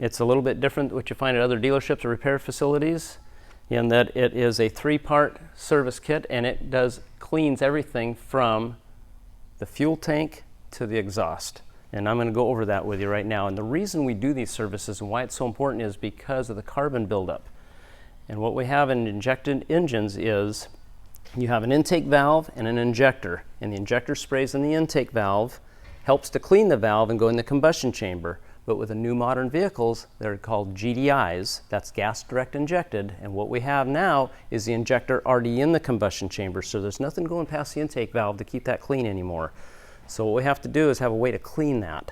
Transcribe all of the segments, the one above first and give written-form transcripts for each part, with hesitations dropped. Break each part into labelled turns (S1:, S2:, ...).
S1: It's a little bit different what you find at other dealerships or repair facilities in that it is a 3-part service kit, and it cleans everything from the fuel tank to the exhaust. And I'm going to go over that with you right now. And the reason we do these services and why it's so important is because of the carbon buildup. And what we have in injected engines is you have an intake valve and an injector. And the injector sprays in the intake valve, helps to clean the valve and go in the combustion chamber. But with the new modern vehicles, they're called GDIs, that's gas direct injected. And what we have now is the injector already in the combustion chamber. So there's nothing going past the intake valve to keep that clean anymore. So what we have to do is have a way to clean that.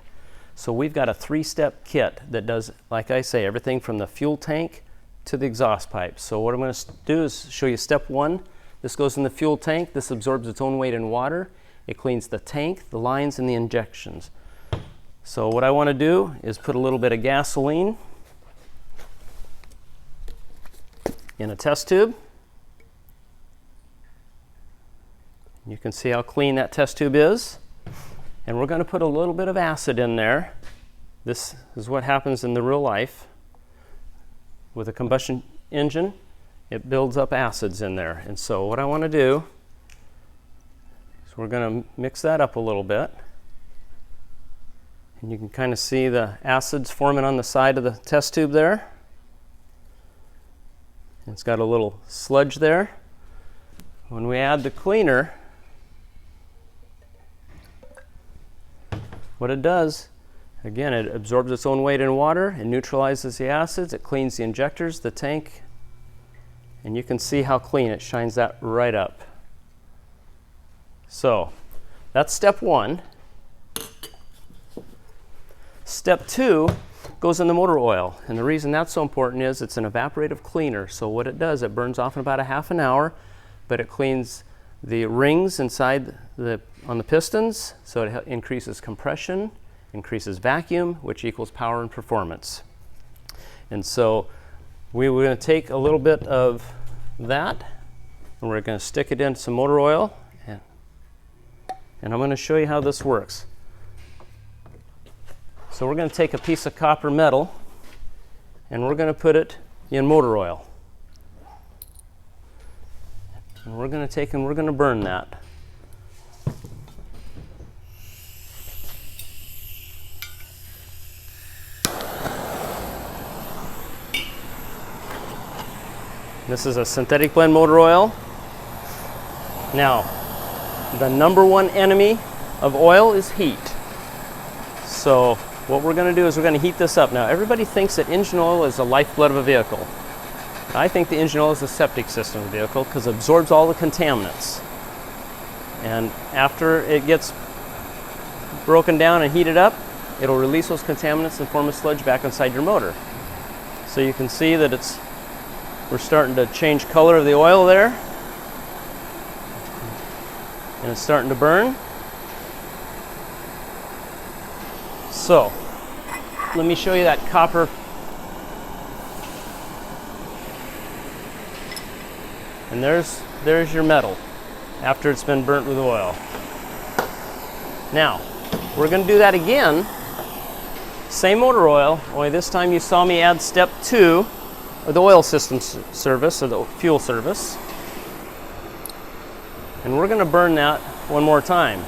S1: So we've got a 3-step kit that does, like I say, everything from the fuel tank to the exhaust pipe. So what I'm going to do is show you step 1. This goes in the fuel tank. This absorbs its own weight in water. It cleans the tank, the lines, and the injections. So what I want to do is put a little bit of gasoline in a test tube. You can see how clean that test tube is. And we're going to put a little bit of acid in there. This is what happens in the real life. With a combustion engine, it builds up acids in there. And so what I want to do is we're going to mix that up a little bit. And you can kind of see the acids forming on the side of the test tube there. It's got a little sludge there. When we add the cleaner, what it does, again, it absorbs its own weight in water, it neutralizes the acids, it cleans the injectors, the tank, and you can see how clean it shines that right up. So that's step 1. Step 2 goes in the motor oil, and the reason that's so important is it's an evaporative cleaner. So what it does, it burns off in about a half an hour, but it cleans the rings inside on the pistons, so it increases compression, increases vacuum, which equals power and performance. And so we're going to take a little bit of that, and we're going to stick it in some motor oil, and I'm going to show you how this works. So we're going to take a piece of copper metal, and we're going to put it in motor oil. And we're going to take and we're going to burn that. This is a synthetic blend motor oil. Now, the number 1 enemy of oil is heat. So what we're going to do is we're going to heat this up. Now, everybody thinks that engine oil is the lifeblood of a vehicle. I think the engine oil is the septic system of the vehicle because it absorbs all the contaminants. And after it gets broken down and heated up, it'll release those contaminants and form a sludge back inside your motor. So you can see that we're starting to change color of the oil there. And it's starting to burn. So, let me show you that copper. And there's your metal after it's been burnt with oil. Now, we're going to do that again. Same motor oil, only this time you saw me add step 2 of the oil system service, or the fuel service. And we're going to burn that one more time.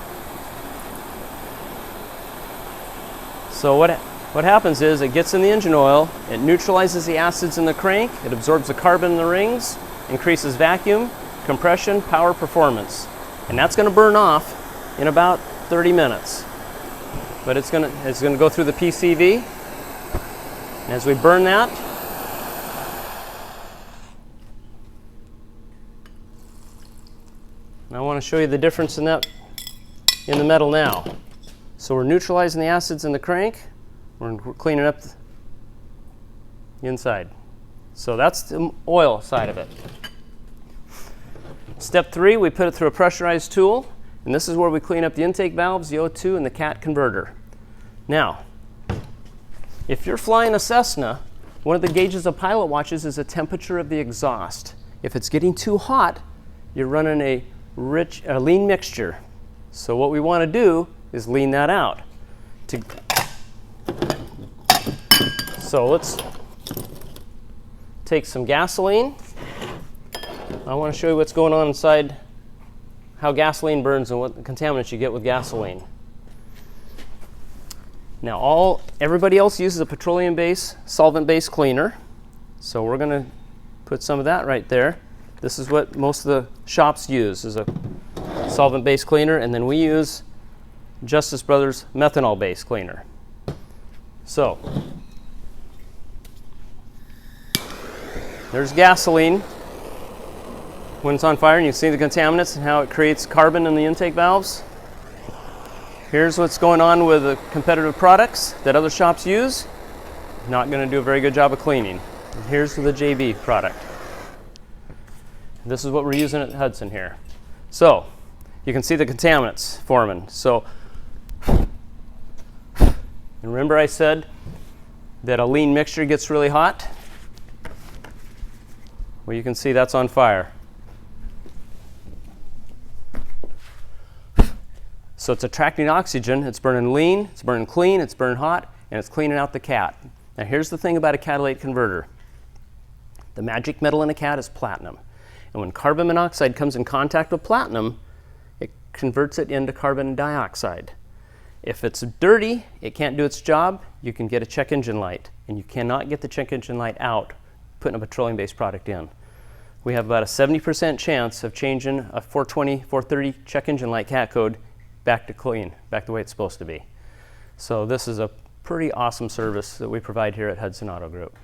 S1: So what happens is it gets in the engine oil, it neutralizes the acids in the crank, it absorbs the carbon in the rings, increases vacuum, compression, power, performance. And that's going to burn off in about 30 minutes. But it's going to go through the PCV. And as we burn that, and I want to show you the difference in that in the metal now. So we're neutralizing the acids in the crank. We're cleaning up the inside. So that's the oil side of it. Step 3, we put it through a pressurized tool, and this is where we clean up the intake valves, the O2, and the CAT converter. Now, if you're flying a Cessna, one of the gauges a pilot watches is the temperature of the exhaust. If it's getting too hot, you're running a lean mixture. So what we want to do is lean that out. So let's take some gasoline. I want to show you what's going on inside, how gasoline burns and what contaminants you get with gasoline. Now everybody else uses a petroleum-based, solvent-based cleaner. So we're going to put some of that right there. This is what most of the shops use, is a solvent-based cleaner, and then we use Justice Brothers methanol-based cleaner. So there's gasoline when it's on fire, and you see the contaminants and how it creates carbon in the intake valves. Here's what's going on with the competitive products that other shops use. Not going to do a very good job of cleaning. And here's the JB product. This is what we're using at Hudson here. So you can see the contaminants forming. So, and remember I said that a lean mixture gets really hot? Well, you can see that's on fire. So it's attracting oxygen, it's burning lean, it's burning clean, it's burning hot, and it's cleaning out the cat. Now here's the thing about a catalytic converter. The magic metal in a cat is platinum. And when carbon monoxide comes in contact with platinum, it converts it into carbon dioxide. If it's dirty, it can't do its job, you can get a check engine light. And you cannot get the check engine light out putting a petroleum-based product in. We have about a 70% chance of changing a 420, 430 check engine light cat code back to clean, back the way it's supposed to be. So this is a pretty awesome service that we provide here at Hudson Auto Group.